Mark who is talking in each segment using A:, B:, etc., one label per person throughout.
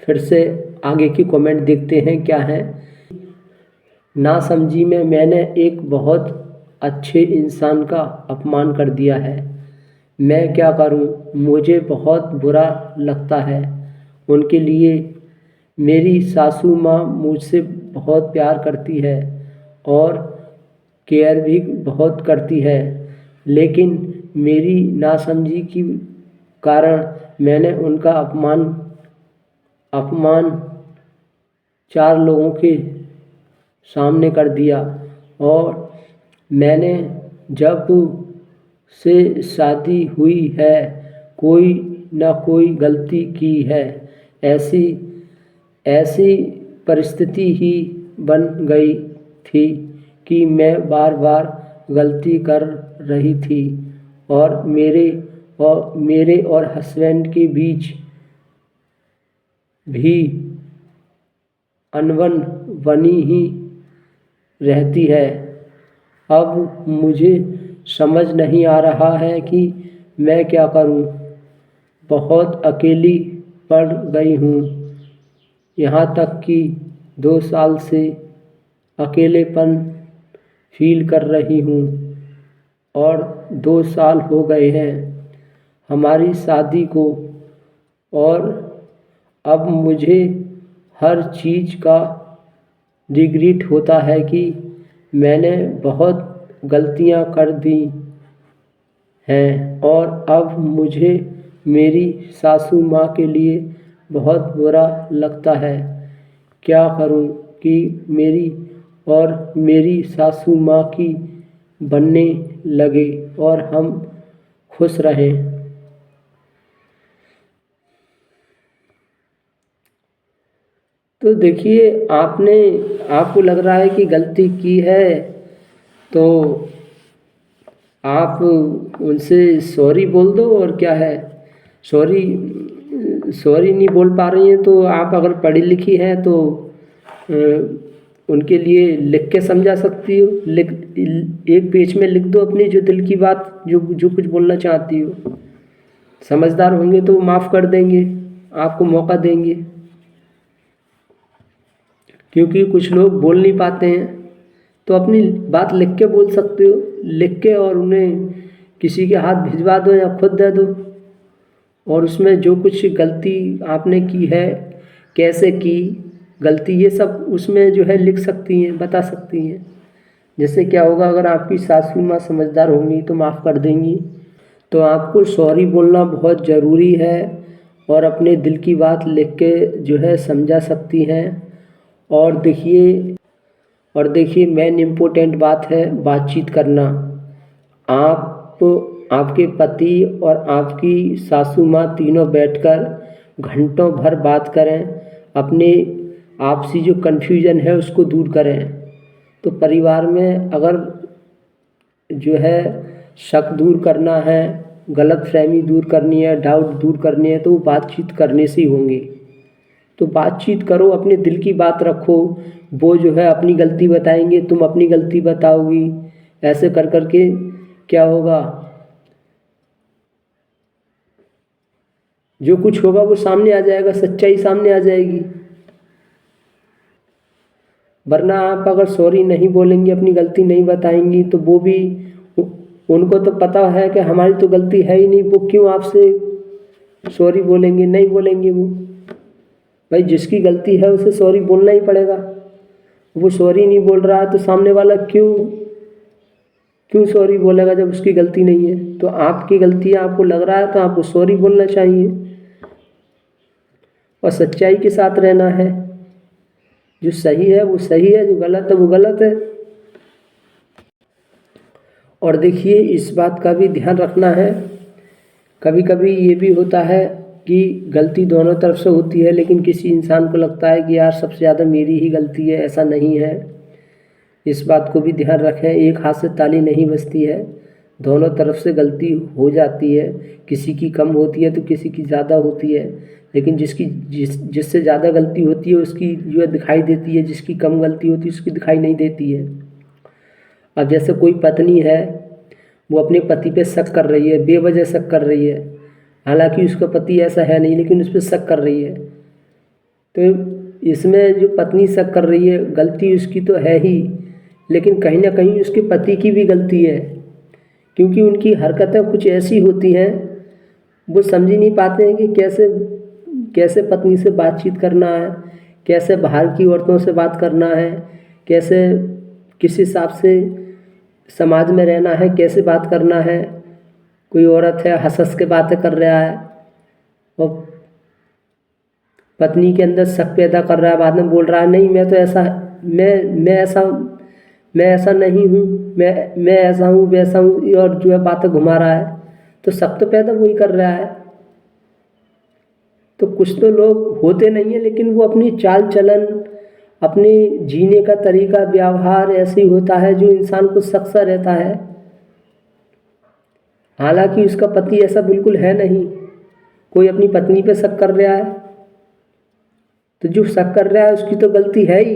A: फिर से आगे की कमेंट देखते हैं क्या है। नासमझी में मैंने एक बहुत अच्छे इंसान का अपमान कर दिया है। मैं क्या करूं, मुझे बहुत बुरा लगता है। उनके लिए मेरी सासू माँ मुझसे बहुत प्यार करती है और केयर भी बहुत करती है, लेकिन मेरी नासमझी के कारण मैंने उनका अपमान 4 लोगों के सामने कर दिया। और मैंने जब से शादी हुई है कोई ना कोई गलती की है। ऐसी ऐसी परिस्थिति ही बन गई थी कि मैं बार बार गलती कर रही थी और मेरे और हस्बैंड के बीच भी अनबन बनी ही रहती है। अब मुझे समझ नहीं आ रहा है कि मैं क्या करूं। बहुत अकेली पड़ गई हूं। यहाँ तक कि 2 साल से अकेलेपन फील कर रही हूँ और 2 साल हो गए हैं हमारी शादी को। और अब मुझे हर चीज़ का रिग्रेट होता है कि मैंने बहुत गलतियाँ कर दी हैं और अब मुझे मेरी सासू माँ के लिए बहुत बुरा लगता है। क्या करूं कि मेरी सासू माँ की बनने लगे और हम खुश रहें। तो देखिए, आपको लग रहा है कि गलती की है, तो आप उनसे सॉरी बोल दो। और क्या है, सॉरी सॉरी नहीं बोल पा रही हैं तो आप अगर पढ़ी लिखी हैं तो उनके लिए लिख के समझा सकती हो। एक पेज में लिख दो अपनी जो दिल की बात, जो कुछ बोलना चाहती हो। समझदार होंगे तो माफ़ कर देंगे, आपको मौका देंगे। क्योंकि कुछ लोग बोल नहीं पाते हैं तो अपनी बात लिख के बोल सकते हो। लिख के और उन्हें किसी के हाथ भिजवा दो या खुद दे दो। और उसमें जो कुछ गलती आपने की है, कैसे की गलती, ये सब उसमें जो है लिख सकती हैं, बता सकती हैं। जिससे क्या होगा, अगर आपकी सासू माँ समझदार होंगी तो माफ़ कर देंगी। तो आपको सॉरी बोलना बहुत ज़रूरी है और अपने दिल की बात लिख के जो है समझा सकती हैं। और देखिए मेन इम्पोर्टेंट बात है बातचीत करना। आप आपके पति और आपकी सासू माँ तीनों बैठकर घंटों भर बात करें, अपने आपसी जो कन्फ्यूजन है उसको दूर करें। तो परिवार में अगर जो है शक दूर करना है, गलतफहमी दूर करनी है, डाउट दूर करनी है, तो वो बातचीत करने से ही होंगे। तो बातचीत करो, अपने दिल की बात रखो। वो जो है अपनी गलती बताएंगे, तुम अपनी गलती बताओगी। ऐसे कर कर के क्या होगा, जो कुछ होगा वो सामने आ जाएगा, सच्चाई सामने आ जाएगी। वरना आप अगर सॉरी नहीं बोलेंगी, अपनी गलती नहीं बताएंगी, तो वो भी, उनको तो पता है कि हमारी तो गलती है ही नहीं, वो क्यों आपसे सॉरी बोलेंगे? नहीं बोलेंगे वो। भाई जिसकी गलती है उसे सॉरी बोलना ही पड़ेगा। वो सॉरी नहीं बोल रहा है तो सामने वाला क्यों सॉरी बोलेगा जब उसकी गलती नहीं है? तो आपकी गलती है, आपको लग रहा है, तो आपको सॉरी बोलना चाहिए और सच्चाई के साथ रहना है। जो सही है वो सही है, जो गलत है वो गलत है। और देखिए इस बात का भी ध्यान रखना है, कभी कभी ये भी होता है कि गलती दोनों तरफ से होती है, लेकिन किसी इंसान को लगता है कि यार सबसे ज़्यादा मेरी ही गलती है। ऐसा नहीं है, इस बात को भी ध्यान रखें। एक हाथ से ताली नहीं बजती है, दोनों तरफ से गलती हो जाती है। किसी की कम होती है तो किसी की ज़्यादा होती है, लेकिन जिससे ज़्यादा गलती होती है उसकी जो है दिखाई देती है, जिसकी कम गलती होती है उसकी दिखाई नहीं देती है। अब जैसे कोई पत्नी है, वो अपने पति पे शक कर रही है, बेवजह शक कर रही है, हालांकि उसका पति ऐसा है नहीं, लेकिन उस पर शक कर रही है। तो इसमें जो पत्नी शक कर रही है, गलती उसकी तो है ही, लेकिन कहीं ना कहीं उसके पति की भी गलती है, क्योंकि उनकी हरकतें कुछ ऐसी होती हैं, वो समझ ही नहीं पाते हैं कि कैसे कैसे पत्नी से बातचीत करना है, कैसे बाहर की औरतों से बात करना है, कैसे किस हिसाब से समाज में रहना है, कैसे बात करना है। कोई औरत है हंस हंस के बातें कर रहा है और पत्नी के अंदर शक पैदा कर रहा है, बाद में बोल रहा है नहीं मैं तो ऐसा मैं ऐसा नहीं हूँ, मैं ऐसा हूँ वैसा हूँ, और जो है बातें घुमा रहा है, तो शक तो पैदा वही कर रहा है। तो कुछ तो लोग होते नहीं हैं, लेकिन वो अपनी चाल चलन, अपने जीने का तरीका, व्यवहार ऐसे ही होता है जो इंसान को शक सा रहता है। हालांकि उसका पति ऐसा बिल्कुल है नहीं, कोई अपनी पत्नी पे शक कर रहा है, तो जो शक कर रहा है उसकी तो गलती है ही,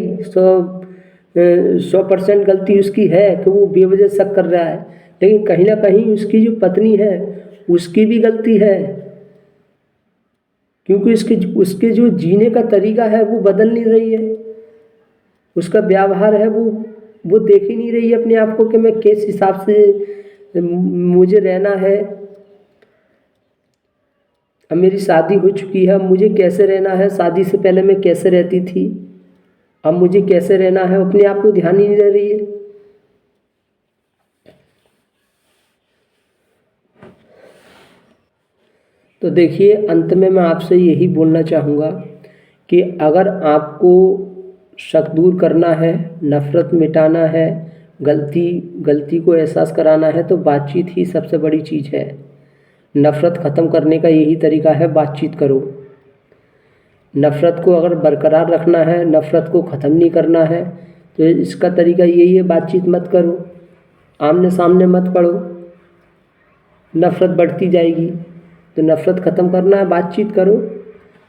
A: 100% गलती उसकी है कि वो बेवजह शक कर रहा है। लेकिन कहीं ना कहीं उसकी जो पत्नी है उसकी भी गलती है, क्योंकि उसके जो जीने का तरीका है वो बदल नहीं रही है, उसका व्यवहार है वो देख ही नहीं रही है अपने आप को कि मैं किस हिसाब से मुझे रहना है। अब मेरी शादी हो चुकी है, अब मुझे कैसे रहना है, शादी से पहले मैं कैसे रहती थी, अब मुझे कैसे रहना है, अपने आप को ध्यान ही नहीं दे रही है। तो देखिए, अंत में मैं आपसे यही बोलना चाहूँगा कि अगर आपको शक दूर करना है, नफ़रत मिटाना है, गलती को एहसास कराना है, तो बातचीत ही सबसे बड़ी चीज़ है। नफ़रत ख़त्म करने का यही तरीका है, बातचीत करो। नफ़रत को अगर बरकरार रखना है, नफ़रत को ख़त्म नहीं करना है, तो इसका तरीका यही है, बातचीत मत करो, आमने सामने मत पड़ो, नफ़रत बढ़ती जाएगी। तो नफ़रत ख़त्म करना है, बातचीत करो,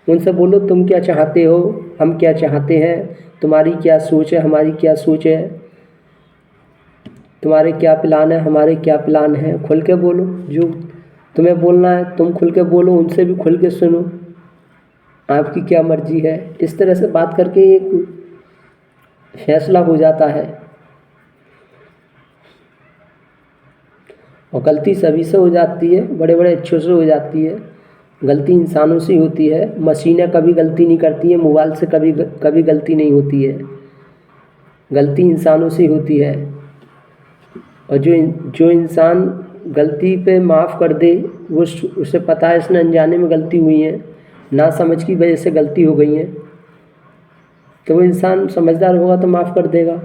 A: उनसे बोलो तुम क्या चाहते हो, हम क्या चाहते हैं, तुम्हारी क्या सोच है, हमारी क्या सोच है, तुम्हारे क्या प्लान है, हमारे क्या प्लान है। खुल के बोलो, जो तुम्हें बोलना है तुम खुल के बोलो, उनसे भी खुल के सुनो, आपकी क्या मर्जी है। इस तरह से बात करके एक फैसला हो जाता है। और गलती सभी से हो जाती है, बड़े बड़े अच्छों से हो जाती है, गलती इंसानों से होती है। मशीनें कभी गलती नहीं करती हैं, मोबाइल से कभी गलती नहीं होती है, गलती इंसानों से होती है। और जो इंसान गलती पे माफ़ कर दे, वो उसे पता है इसने अनजाने में गलती हुई है, ना समझ की वजह से गलती हो गई है, तो वो इंसान समझदार होगा तो माफ़ कर देगा।